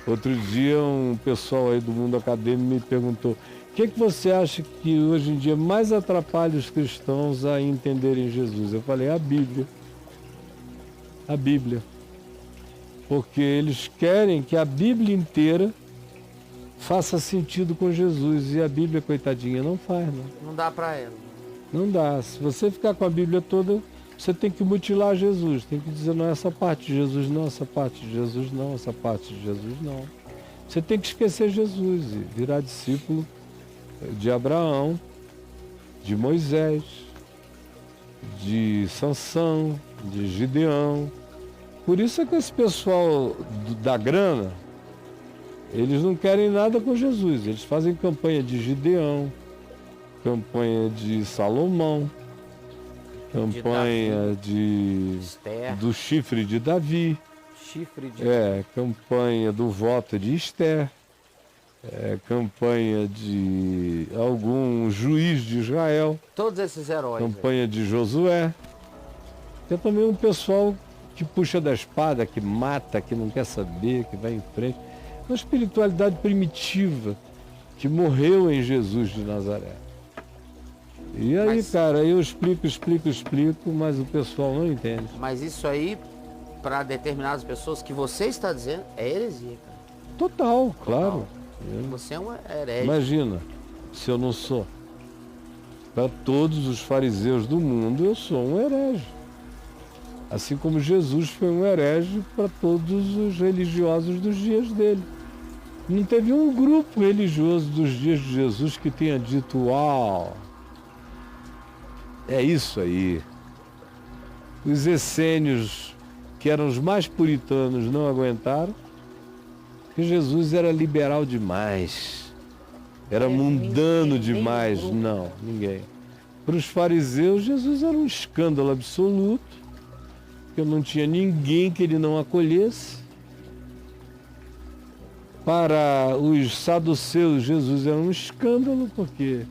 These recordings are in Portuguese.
Outro dia um pessoal aí do mundo acadêmico me perguntou: o que você acha que hoje em dia mais atrapalha os cristãos a entenderem Jesus? Eu falei: a Bíblia. A Bíblia. Porque eles querem que a Bíblia inteira faça sentido com Jesus. E a Bíblia, coitadinha, não faz, não. Não dá para ela. Não dá. Se você ficar com a Bíblia toda, você tem que mutilar Jesus. Tem que dizer: não, essa parte de Jesus não, essa parte de Jesus não, essa parte de Jesus não. Você tem que esquecer Jesus e virar discípulo de Abraão, de Moisés, de Sansão, de Gideão. Por isso é que esse pessoal da grana, eles não querem nada com Jesus. Eles fazem campanha de Gideão, campanha de Salomão, campanha do chifre de Davi, campanha do voto de Esther, campanha de algum juiz de Israel. Todos esses heróis. Campanha de Josué. Tem também um pessoal que puxa da espada, que mata, que não quer saber, que vai em frente. Uma espiritualidade primitiva que morreu em Jesus de Nazaré. E aí, cara, eu explico, mas o pessoal não entende. Mas isso aí, para determinadas pessoas, que você está dizendo, é heresia, cara. Total, claro. Você é um herege. Imagina, se eu não sou. Para todos os fariseus do mundo, eu sou um herege. Assim como Jesus foi um herege para todos os religiosos dos dias dele. Não teve um grupo religioso dos dias de Jesus que tenha dito: uau, é isso aí. Os essênios, que eram os mais puritanos, não aguentaram, porque Jesus era liberal demais, era mundano demais. Não, ninguém. Para os fariseus, Jesus era um escândalo absoluto, porque não tinha ninguém que ele não acolhesse. Para os saduceus, Jesus era um escândalo, porque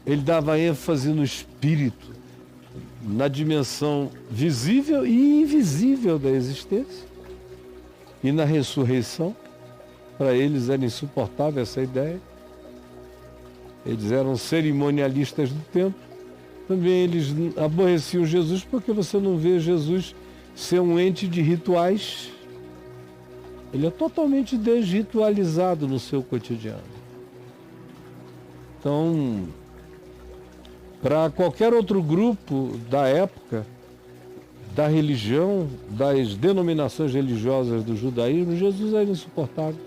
ele dava ênfase no espírito, na dimensão visível e invisível da existência, e na ressurreição. Para eles era insuportável essa ideia. Eles eram cerimonialistas do templo. Também eles aborreciam Jesus, porque você não vê Jesus ser um ente de rituais. Ele é totalmente desritualizado no seu cotidiano. Então, para qualquer outro grupo da época, da religião, das denominações religiosas do judaísmo, Jesus era insuportável.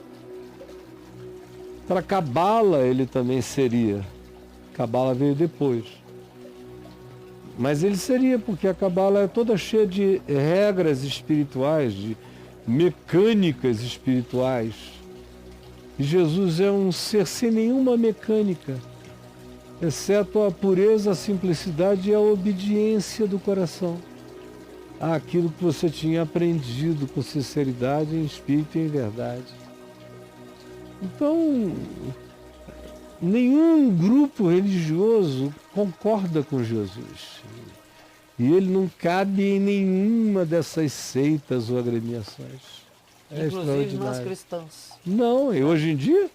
Para a Cabala ele também seria. Cabala veio depois. Mas ele seria, porque a Cabala é toda cheia de regras espirituais, de mecânicas espirituais. E Jesus é um ser sem nenhuma mecânica, exceto a pureza, a simplicidade e a obediência do coração àquilo que você tinha aprendido com sinceridade, em espírito e em verdade. Então, nenhum grupo religioso concorda com Jesus. E ele não cabe em nenhuma dessas seitas ou agremiações. Inclusive nós cristãos. Não, e hoje em dia,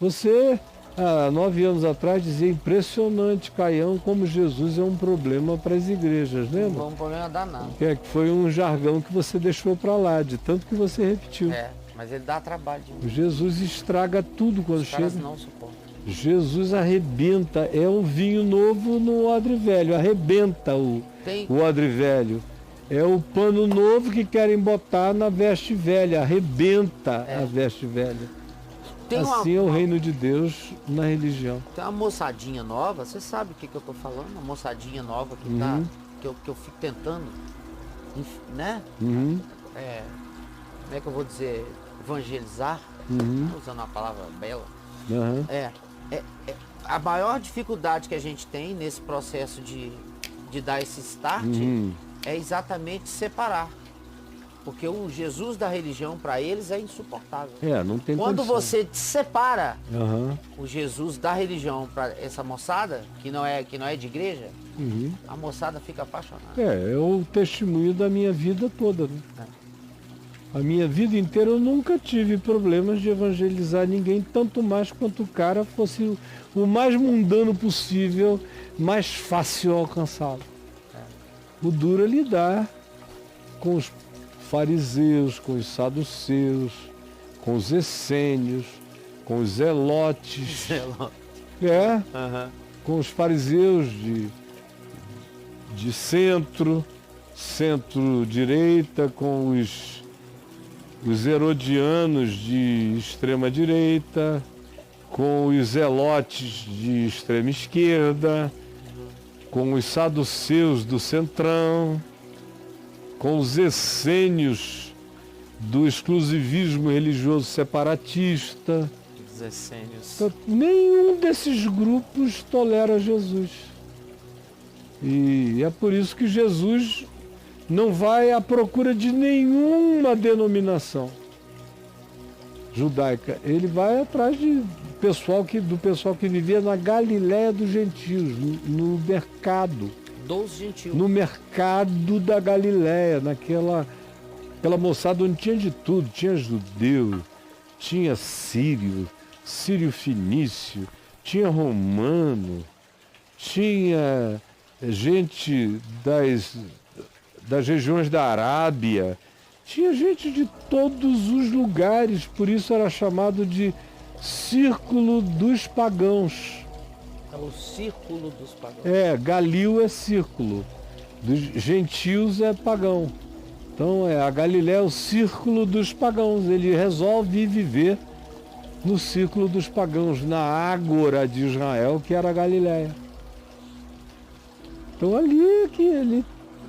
você, há 9 anos atrás, dizia: impressionante, Caião, como Jesus é um problema para as igrejas, lembra? Não é um problema danado. Que foi um jargão que você deixou para lá, de tanto que você repetiu. Mas ele dá trabalho demais. Jesus estraga tudo quando chega. Os caras não suportam. Jesus arrebenta, é um vinho novo no odre velho, arrebenta o odre velho. É o pano novo que querem botar na veste velha, arrebenta a veste velha. Assim é o reino de Deus na religião. Tem uma moçadinha nova, você sabe o que eu tô falando? Uma moçadinha nova que tá, que eu fico tentando, né? Como é que eu vou dizer? Evangelizar, usando uma palavra bela. A maior dificuldade que a gente tem nesse processo de dar esse start é exatamente separar. Porque o Jesus da religião, para eles, é insuportável. Não tem Quando condição. você separa o Jesus da religião para essa moçada, que não é de igreja, a moçada fica apaixonada. É o testemunho da minha vida toda, né? A minha vida inteira eu nunca tive problemas de evangelizar ninguém, tanto mais quanto o cara fosse o mais mundano possível, mais fácil alcançá-lo. O duro é lidar com os fariseus, com os saduceus, com os essênios, com os zelotes. Com os fariseus de centro-direita, com os herodianos de extrema-direita, com os zelotes de extrema-esquerda, com os saduceus do centrão, com os essênios do exclusivismo religioso separatista. Os essênios. Então, nenhum desses grupos tolera Jesus. E é por isso que Jesus não vai à procura de nenhuma denominação judaica. Ele vai atrás do pessoal que vivia na Galiléia dos gentios, no mercado. Dos gentios. No mercado da Galiléia, aquela moçada onde tinha de tudo. Tinha judeu, tinha sírio fenício, tinha romano, tinha gente das regiões da Arábia, tinha gente de todos os lugares, por isso era chamado de Círculo dos Pagãos. É o Círculo dos Pagãos. Galil é círculo, dos gentios é pagão. Então a Galiléia é o Círculo dos Pagãos, ele resolve viver no Círculo dos Pagãos, na Ágora de Israel, que era a Galiléia. Então ali é que ele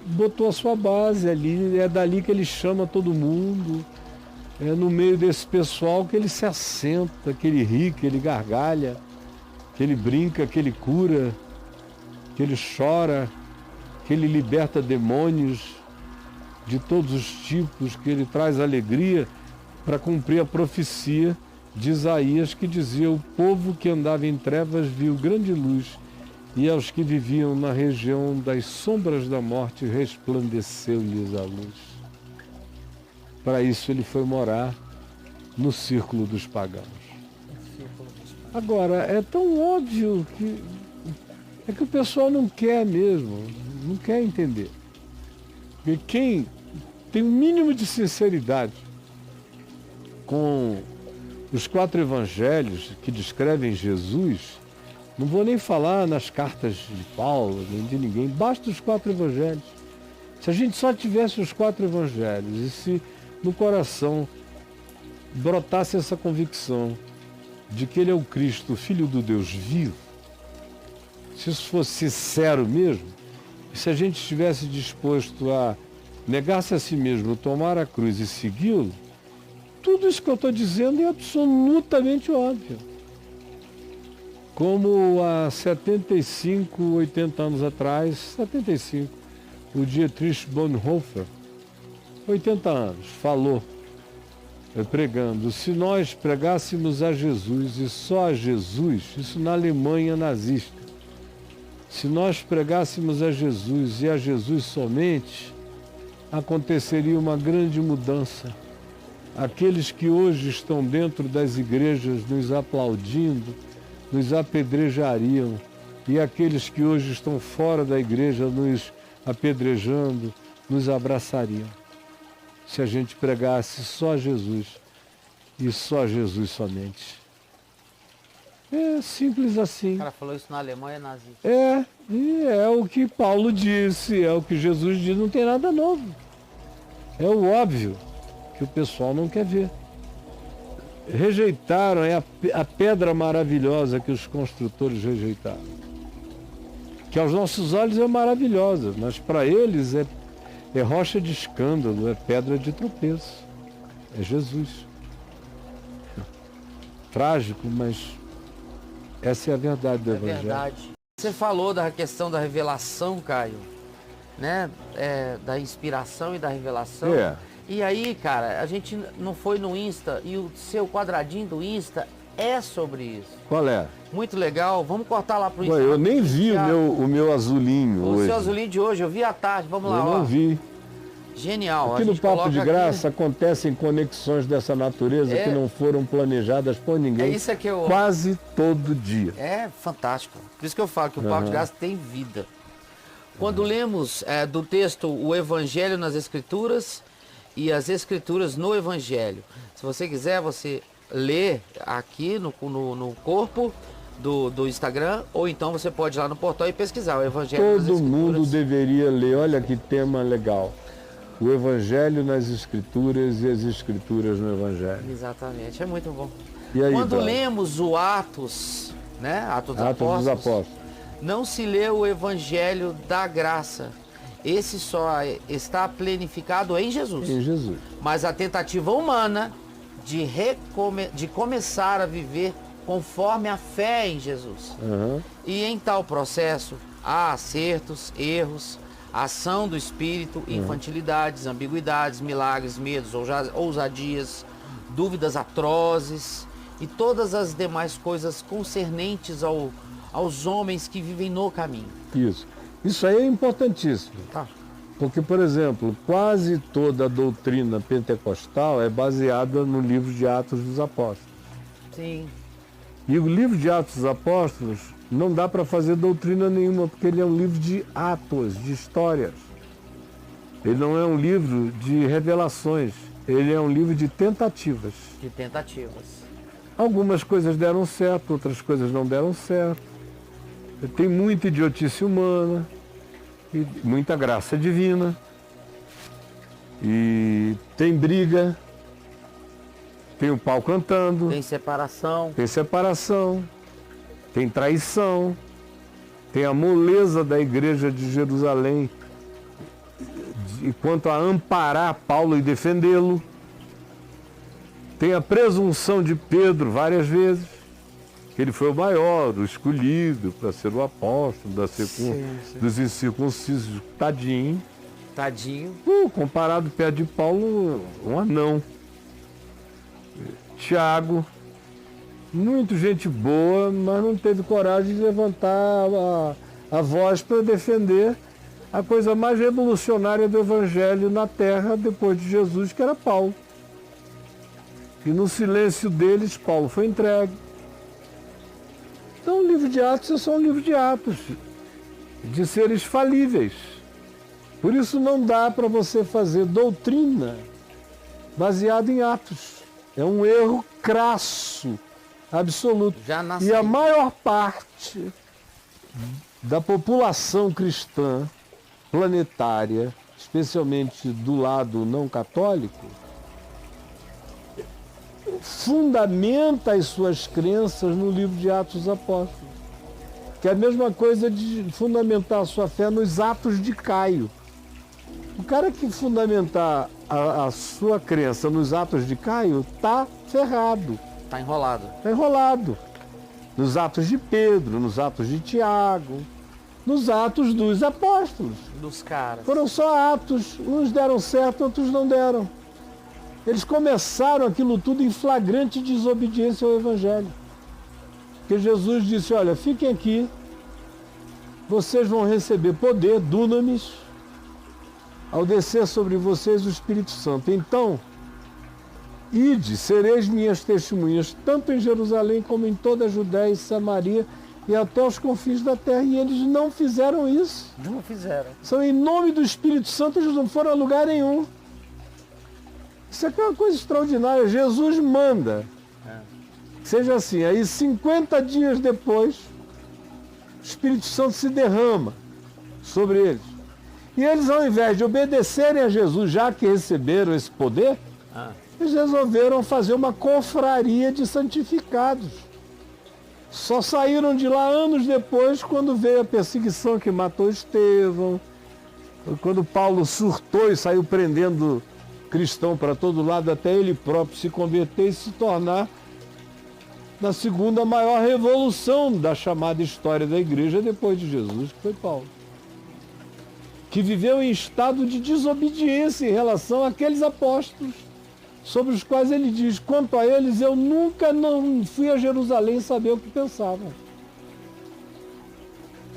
botou a sua base, ali é dali que ele chama todo mundo, é no meio desse pessoal que ele se assenta, que ele ri, que ele gargalha, que ele brinca, que ele cura, que ele chora, que ele liberta demônios de todos os tipos, que ele traz alegria para cumprir a profecia de Isaías, que dizia: o povo que andava em trevas viu grande luz, e aos que viviam na região das sombras da morte resplandeceu-lhes a luz. Para isso ele foi morar no Círculo dos Pagãos. Agora, é tão óbvio que o pessoal não quer mesmo, não quer entender. Porque quem tem um mínimo de sinceridade com os 4 evangelhos que descrevem Jesus, não vou nem falar nas cartas de Paulo, nem de ninguém, basta os 4 evangelhos. Se a gente só tivesse os 4 evangelhos e se no coração brotasse essa convicção de que ele é o Cristo, o Filho do Deus vivo, se isso fosse sincero mesmo, e se a gente estivesse disposto a negar-se a si mesmo, tomar a cruz e segui-lo, tudo isso que eu estou dizendo é absolutamente óbvio. Como há 75, 80 anos atrás, 75, o Dietrich Bonhoeffer, 80 anos, falou, pregando: se nós pregássemos a Jesus e só a Jesus, isso na Alemanha nazista, se nós pregássemos a Jesus e a Jesus somente, aconteceria uma grande mudança. Aqueles que hoje estão dentro das igrejas nos aplaudindo, nos apedrejariam, e aqueles que hoje estão fora da igreja nos apedrejando, nos abraçariam. Se a gente pregasse só Jesus e só Jesus somente. É simples assim. O cara falou isso na Alemanha nazista. E é o que Paulo disse, é o que Jesus diz, não tem nada novo. É o óbvio que o pessoal não quer ver. Rejeitaram, é a pedra maravilhosa que os construtores rejeitaram. Que aos nossos olhos é maravilhosa, mas para eles é rocha de escândalo, é pedra de tropeço. É Jesus. Trágico, mas essa é a verdade do Evangelho. Verdade. Você falou da questão da revelação, Caio, né? Da inspiração e da revelação. E aí, cara, a gente não foi no Insta e o seu quadradinho do Insta é sobre isso. Qual é? Muito legal. Vamos cortar lá pro Insta. Eu nem vi o meu azulinho hoje. O seu azulinho de hoje, eu vi à tarde. Vamos lá, Eu não vi. Genial. Aqui no Papo de Graça acontecem conexões dessa natureza que não foram planejadas por ninguém. É isso que eu... Quase todo dia. É fantástico. Por isso que eu falo que o Papo de Graça tem vida. Quando lemos do texto o Evangelho nas Escrituras e as Escrituras no Evangelho. Se você quiser, você lê aqui no corpo do Instagram, ou então você pode ir lá no portal e pesquisar o Evangelho nas Escrituras. Todo mundo deveria ler. Olha que tema legal. O Evangelho nas Escrituras e as Escrituras no Evangelho. Exatamente, é muito bom. E aí, quando lemos o Atos, né? Atos dos Apóstolos, não se lê o Evangelho da graça. Esse só está plenificado em Jesus. Em Jesus. Mas a tentativa humana de começar a viver conforme a fé em Jesus. E em tal processo há acertos, erros, ação do Espírito, infantilidades, ambiguidades, milagres, medos, ousadias, dúvidas atrozes e todas as demais coisas concernentes aos homens que vivem no caminho. Isso aí é importantíssimo. Tá. Porque, por exemplo, quase toda a doutrina pentecostal é baseada no livro de Atos dos Apóstolos. Sim. E o livro de Atos dos Apóstolos não dá para fazer doutrina nenhuma, porque ele é um livro de atos, de histórias. Ele não é um livro de revelações, ele é um livro de tentativas. De tentativas. Algumas coisas deram certo, outras coisas não deram certo. Tem muita idiotice humana, e muita graça divina, e tem briga, tem o pau cantando. Tem separação. Tem traição, tem a moleza da igreja de Jerusalém quanto a amparar Paulo e defendê-lo. Tem a presunção de Pedro várias vezes, que ele foi o maior, o escolhido para ser o apóstolo dos incircuncisos. Tadinho. Comparado perto de Paulo, um anão. Tiago. Muito gente boa, mas não teve coragem de levantar a voz para defender a coisa mais revolucionária do Evangelho na Terra depois de Jesus, que era Paulo. E no silêncio deles, Paulo foi entregue. Então o livro de Atos é só um livro de atos, de seres falíveis. Por isso não dá para você fazer doutrina baseada em atos. É um erro crasso. Absoluto. E a maior parte da população cristã planetária, especialmente do lado não católico, fundamenta as suas crenças no livro de Atos dos Apóstolos. Que é a mesma coisa de fundamentar a sua fé nos Atos de Caio. O cara que fundamentar a sua crença nos Atos de Caio está ferrado. Está enrolado. Está enrolado. Nos Atos de Pedro, nos Atos de Tiago, nos Atos dos Apóstolos. Dos caras. Foram só atos. Uns deram certo, outros não deram. Eles começaram aquilo tudo em flagrante desobediência ao Evangelho. Porque Jesus disse, olha, fiquem aqui, vocês vão receber poder, dunamis, ao descer sobre vocês o Espírito Santo. Então, ide, sereis minhas testemunhas, tanto em Jerusalém como em toda a Judéia e Samaria e até os confins da terra. E eles não fizeram isso. Não fizeram. São em nome do Espírito Santo, eles não foram a lugar nenhum. Isso aqui é uma coisa extraordinária. Jesus manda. Seja assim. Aí 50 dias depois, o Espírito Santo se derrama sobre eles. E eles, ao invés de obedecerem a Jesus, já que receberam esse poder, eles resolveram fazer uma confraria de santificados. Só saíram de lá anos depois, quando veio a perseguição que matou Estevão, quando Paulo surtou e saiu prendendo cristão para todo lado, até ele próprio se converter e se tornar na segunda maior revolução da chamada história da igreja depois de Jesus, que foi Paulo. Que viveu em estado de desobediência em relação àqueles apóstolos, sobre os quais ele diz, quanto a eles, eu nunca não fui a Jerusalém saber o que pensavam.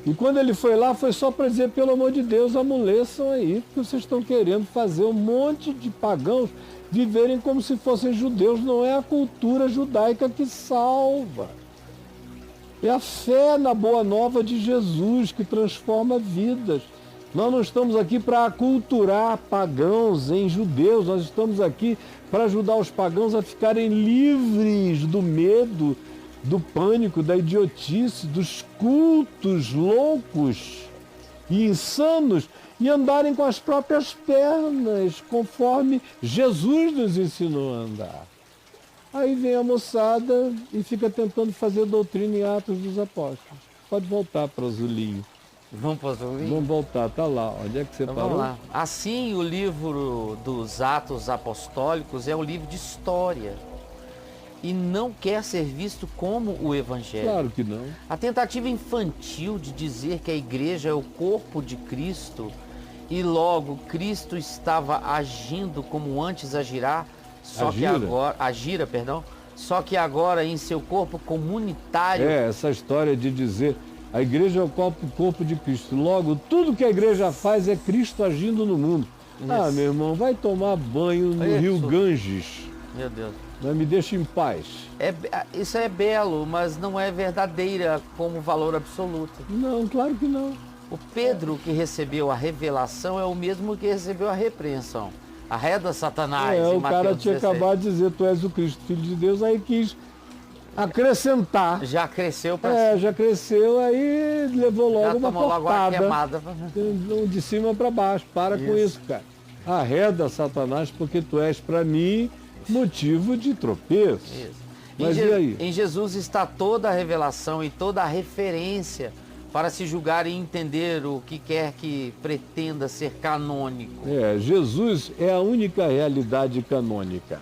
E quando ele foi lá, foi só para dizer, pelo amor de Deus, amoleçam aí, porque vocês estão querendo fazer um monte de pagãos viverem como se fossem judeus. Não é a cultura judaica que salva. É a fé na boa nova de Jesus que transforma vidas. Nós não estamos aqui para aculturar pagãos em judeus, nós estamos aqui para ajudar os pagãos a ficarem livres do medo, do pânico, da idiotice, dos cultos loucos e insanos e andarem com as próprias pernas, conforme Jesus nos ensinou a andar. Aí vem a moçada e fica tentando fazer doutrina em Atos dos Apóstolos. Pode voltar para o azulinho. Vamos para o azulinho? Vamos voltar, tá lá. Onde é que você então, parou? Vamos lá. Assim, o livro dos Atos Apostólicos é um livro de história e não quer ser visto como o Evangelho. Claro que não. A tentativa infantil de dizer que a igreja é o corpo de Cristo e logo Cristo estava agindo como antes agirá, só que agora em seu corpo comunitário. Essa história de dizer a igreja é o corpo de Cristo. Logo, tudo que a igreja faz é Cristo agindo no mundo. Isso. Ah, meu irmão, vai tomar banho no Rio Ganges. Meu Deus. Mas me deixa em paz. Isso é belo, mas não é verdadeira como valor absoluto. Não, claro que não. O Pedro que recebeu a revelação é o mesmo que recebeu a repreensão. Arreda Satanás. O cara tinha acabado de dizer, tu és o Cristo, Filho de Deus, aí quis acrescentar. Já cresceu para já cresceu, aí levou logo já uma cortada. Logo a queimada. De cima para baixo. Para com isso, cara. Arreda Satanás, porque tu és para mim motivo de tropeço. Isso. Mas e aí? Em Jesus está toda a revelação e toda a referência para se julgar e entender o que quer que pretenda ser canônico. Jesus é a única realidade canônica.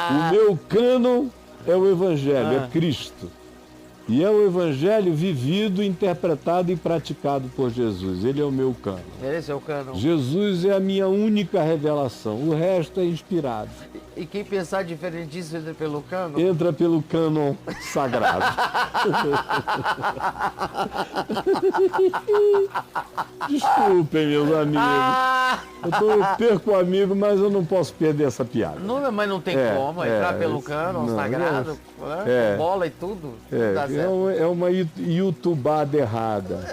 O meu cânon é o Evangelho, é Cristo. E é o Evangelho vivido, interpretado e praticado por Jesus. Ele é o meu cânon. Esse é o cânon. Jesus é a minha única revelação. O resto é inspirado. E quem pensar diferente disso entra pelo cânon? Entra pelo cânon sagrado. Desculpem, meus amigos. Eu perco o amigo, mas eu não posso perder essa piada. Não, mas não tem como entrar pelo cânon sagrado, bola e tudo. É uma youtubada errada.